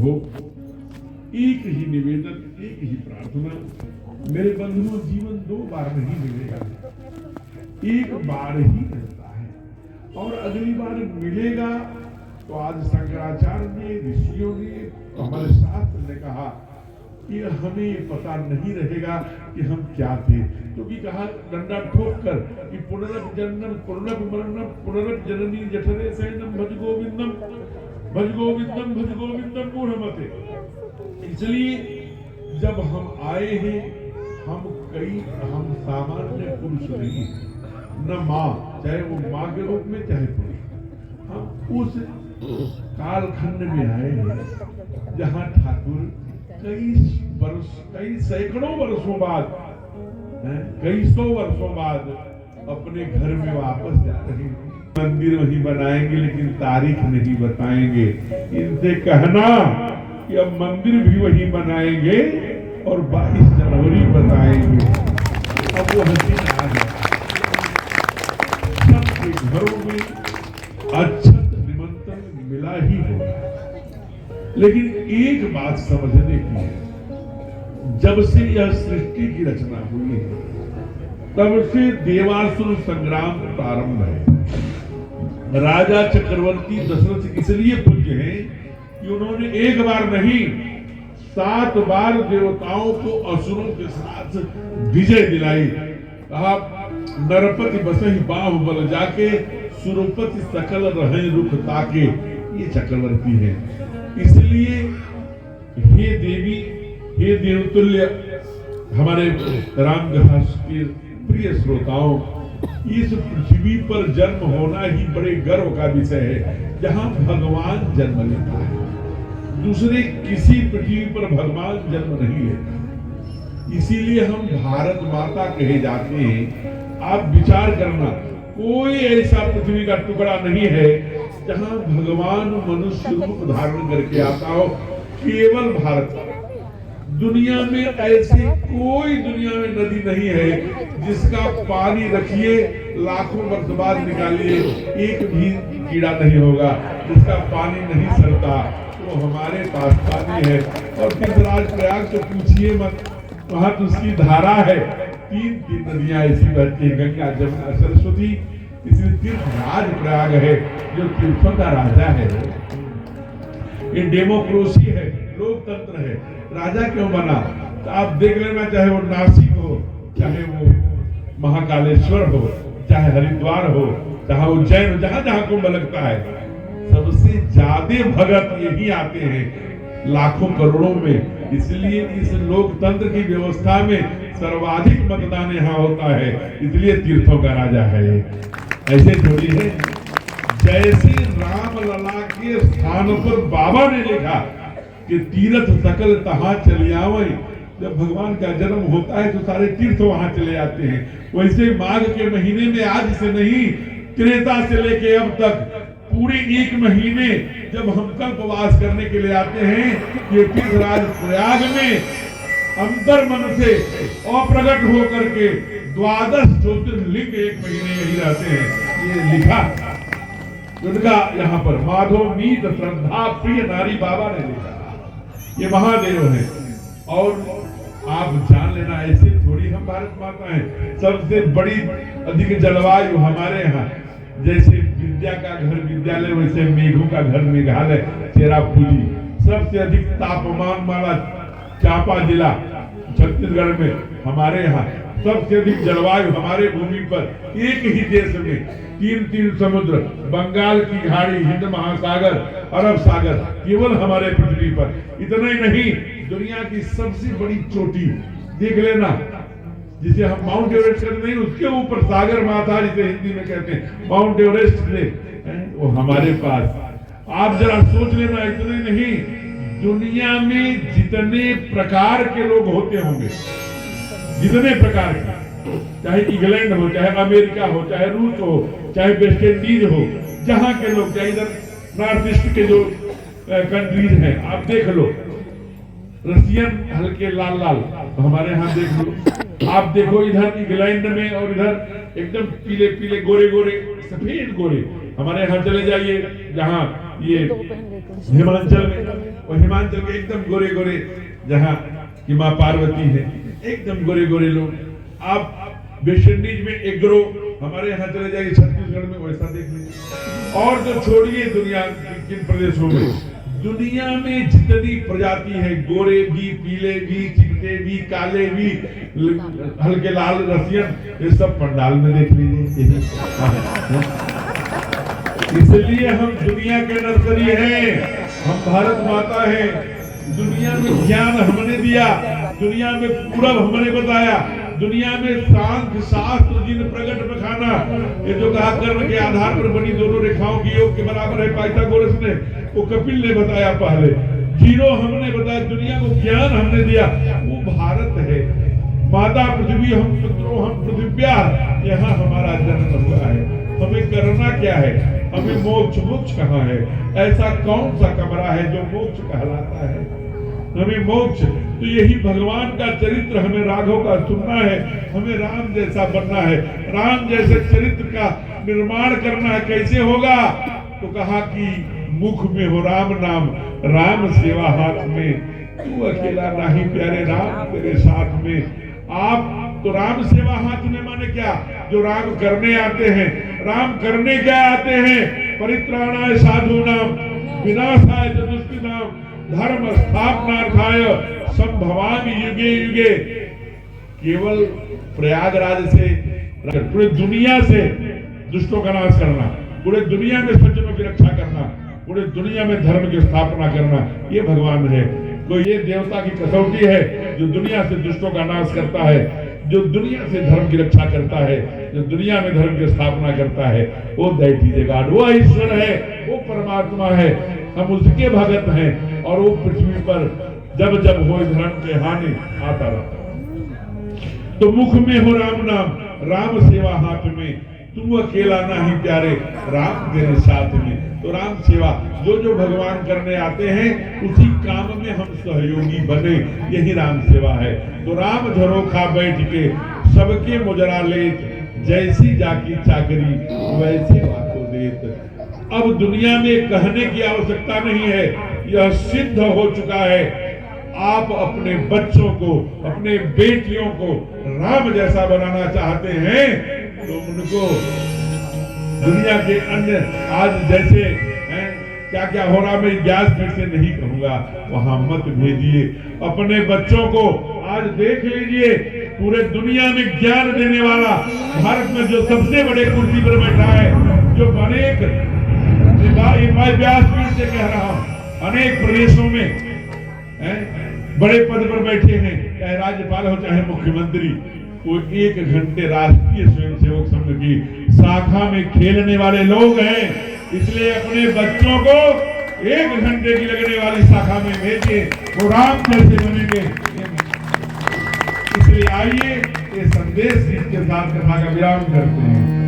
हो। एक ही निवेदन, एक ही प्रार्थना, मेरे बंधुओं, जीवन 2 बार नहीं मिलेगा, एक बार ही मिलता है। और अगली बार मिलेगा तो आज शंकराचार्य ने, ऋषियों ने, हमारे शास्त्र ने कहा कि हमें पता नहीं रहेगा कि हम क्या थे, क्योंकि कहा डंडा ठोक कर कि पुनरप जन्म पुनरप मरणम पुनरप जननी जठरे सैनम भज गोविंदम भज गोविंदम भज गोविंदम मूढ़मते। इसलिए जब हम आए हैं, हम सामान्य पुरुष नहीं, न माँ, चाहे वो माँ के रूप में चाहे पुरुष, हम उस कालखंड में आए हैं जहाँ ठाकुर कई सैकड़ों वर्षों बाद, कई सौ वर्षों बाद अपने घर में वापस जा रहे हैं। मंदिर वही बनाएंगे लेकिन तारीख नहीं बताएंगे। इनसे कहना कि अब मंदिर भी वही बनाएंगे और 22 जनवरी बताएंगे। अब वो हसीन आ गया, सबके घरों में अक्षत निमंत्रण मिला ही होगा। लेकिन एक बात समझने की है, जब से यह सृष्टि की रचना हुई है तब से देवासुर संग्राम प्रारंभ है। राजा चक्रवर्ती दशरथ इसलिए पूज्य हैं कि उन्होंने एक बार नहीं 7 बार देवताओं को असुरों के साथ विजय दिलाई। कहा नरपति बसहि बाहुबल जाके, सुरपति सकल रहै रुख ताके। ये चक्रवर्ती है। इसलिए हे देवी, हे देवतुल्य, हमारे राम कथा के प्रिय श्रोताओं, इस पृथ्वी पर जन्म होना ही बड़े गर्व का विषय है, जहां भगवान जन्म लेता है। दूसरे किसी पृथ्वी पर भगवान जन्म नहीं लेता। इसीलिए हम भारत माता कहे जाते हैं। आप विचार करना, कोई ऐसा पृथ्वी का टुकड़ा नहीं है जहां भगवान मनुष्य रूप धारण करके आता हो, केवल भारत। दुनिया में ऐसी कोई दुनिया में नदी नहीं है जिसका पानी रखिए लाखों वर्ष बाद निकालिए एक भी कीड़ा नहीं होगा, जिसका पानी नहीं सड़ता। तो हमारे पास पानी है। और तीर्थराज प्रयाग से पूछिए मत, वहां तो उसकी धारा है। 3 नदियां ऐसी बहती है, गंगा, जमुना, सरस्वती। इसलिए तीर्थराज प्रयाग है जो तीर्थों का राजा है। ये डेमोक्रेसी है, लोकतंत्र है। राजा क्यों बना? तो आप देख लेना, चाहे वो नासिक हो, चाहे वो महाकालेश्वर हो, चाहे हरिद्वार हो, चाहे उज्जैन हो, जहां जहां कुंभ लगता है, सबसे ज्यादा भगत यही आते हैं, लाखों करोड़ों में। इसलिए इस लोकतंत्र की व्यवस्था में सर्वाधिक मतदान यहाँ होता है, इसलिए तीर्थों का राजा है। ऐसे थोड़ी है। जैसे राम लला के स्थान पर बाबा ने लिखा कि तीर्थ सकल तहां चले आवे, जब भगवान का जन्म होता है तो सारे तीर्थ वहां चले आते हैं। वैसे माघ के महीने में, आज से नहीं, त्रेता से लेके अब तक पूरे 1 महीने जब हम कल्पवास करने के लिए आते हैं, ये तीर्थराज प्रयाग में अंतर मन से अप्रगट होकर के 12 ज्योतिर्लिंग 1 महीने यही रहते हैं। ये लिखा उनका यहाँ पर माधव मीत श्रद्धा प्रिय नारी बाबा ने लिखा। ये महादेव है। और आप जान लेना, ऐसे थोड़ी हम भारत माता हैं। सबसे बड़ी अधिक जलवायु हमारे यहाँ, जैसे विद्या का घर विद्यालय, वैसे मेघों का घर मेघालय, चेरापूंजी। सबसे अधिक तापमान वाला चांपा जिला छत्तीसगढ़ में, हमारे यहाँ सबसे अधिक जलवायु हमारे भूमि पर। एक ही देश में 3 समुद्र, बंगाल की खाड़ी, हिंद महासागर, अरब सागर, केवल हमारे पृथ्वी पर। इतना ही नहीं, दुनिया की सबसे बड़ी चोटी देख लेना, जिसे हम माउंट एवरेस्ट कहते हैं, उसके ऊपर सागर माथा, जिसे हिंदी में कहते हैं माउंट एवरेस्ट से, वो हमारे पास। आप जरा सोच लेना, इतने नहीं, दुनिया में जितने प्रकार के लोग होते होंगे, जितने प्रकार के, चाहे इंग्लैंड हो, चाहे अमेरिका हो, चाहे रूस हो, चाहे वेस्ट इंडीज हो, जहां के लोग, चाहे इधर नॉर्थ ईस्ट के जो कंट्रीज हैं, आप देख लो, रशियन हल्के लाल लाल, तो हमारे यहाँ देख लो। आप देखो इधर इंग्लैंड में, और इधर एकदम पीले पीले गोरे गोरे सफेद गोरे। हमारे यहाँ चले जाइए, जहाँ ये हिमाचल में, और हिमाचल के एकदम गोरे गोरे जहाँ की माँ पार्वती है, एकदम गोरे गोरे लोग। आप वेस्ट इंडीज में एग्रो, हमारे यहाँ चले जाइए छत्तीसगढ़ में, वैसा देख लीजिए। और तो छोड़िए दुनिया किन प्रदेशों में, दुनिया में जितनी प्रजाति है, गोरे भी, पीले भी, चिकटे भी, काले भी, हल्के लाल रसियन, ये सब पंडाल में देख लीजिए। इसलिए हम दुनिया के नर्सरी हैं, हम भारत माता हैं। दुनिया में ज्ञान हमने दिया, दुनिया में पूरब हमने बताया, दुनिया में सांख्य शास्त्र जिन प्रकट बखाना, ये जो कहा कर्म के आधार पर बनी दोनों रेखाओं की योग के बराबर है पाइथागोरस ने, वो कपिल ने बताया पहले, जीरो हमने बताया, दुनिया को ज्ञान हमने दिया, वो भारत है। माता पृथ्वी हम पितरों हम पृथिव्या, यहाँ हमारा जन्म हुआ है। हमें करना क्या है, हमें मोक्ष, मोक्ष कहाँ है? ऐसा कौन सा कमरा है जो मोक्ष कहलाता है? हमें मोक्ष, तो यही भगवान का चरित्र हमें राघव का सुनना है, हमें राम जैसा बनना है, राम जैसे चरित्र का निर्माण करना है। कैसे होगा? तो कहा कि मुख में हो राम नाम, राम सेवा हाथ में, तू अकेला नहीं प्यारे राम तेरे साथ में। आप तो राम सेवा हाथ में माने क्या? जो राम करने आते हैं। राम करने क्या आते हैं? परित्राणाय साधूनाम विनाशाय च दुष्कृताम धर्म स्थापनार्थाय संभवामि युगे युगे। केवल प्रयागराज से पूरे दुनिया से दुष्टों का नाश करना, पूरे दुनिया में सज्जनों की रक्षा करना, पूरे दुनिया में धर्म की स्थापना करना, ये भगवान है। तो ये देवता की कसौटी है, जो दुनिया से दुष्टों का नाश करता है, जो दुनिया से धर्म की रक्षा करता है, जो दुनिया में धर्म की स्थापना करता है, वो दैटी जगाड़, वो ईश्वर है, वो परमात्मा है। हम उसके भगत हैं, और वो पृथ्वी पर जब जब हो धर्म के हानि आता रहता है। तो मुख में हो राम नाम, राम सेवा हाथ में, तू अकेला नहीं प्यारे राम तेरे साथ में। तो राम सेवा जो जो भगवान करने आते हैं, उसी काम में हम सहयोगी बने, यही राम सेवा है। तो राम झरोखा बैठ के सबके मुजरा लेत, जैसी जाकी चाकरी वैसे बातों देत। अब दुनिया में कहने की आवश्यकता नहीं है, यह सिद्ध हो चुका है। आप अपने बच्चों को, अपने बेटियों को राम जैसा बनाना चाहते हैं, तो उनको दुनिया के अन्य आज जैसे क्या क्या हो रहा, मैं व्यासपीठ से नहीं कहूंगा, वहां मत भेजिए अपने बच्चों को। आज देख लीजिए, पूरे दुनिया में ज्ञान देने वाला भारत में जो सबसे बड़े कुर्सी पर बैठा है, जो अनेक, मैं व्यासपीठ से कह रहा हूं, अनेक प्रदेशों में बड़े पद पर बैठे हैं, चाहे राज्यपाल हो चाहे मुख्यमंत्री, वो 1 घंटे राष्ट्रीय स्वयंसेवक संघ की शाखा में खेलने वाले लोग हैं। इसलिए अपने बच्चों को 1 घंटे की लगने वाली शाखा में भेजिए, वो राम जैसे बनेंगे। इसलिए आइए, ये संदेश इसके साथ कथा का विराम करते हैं।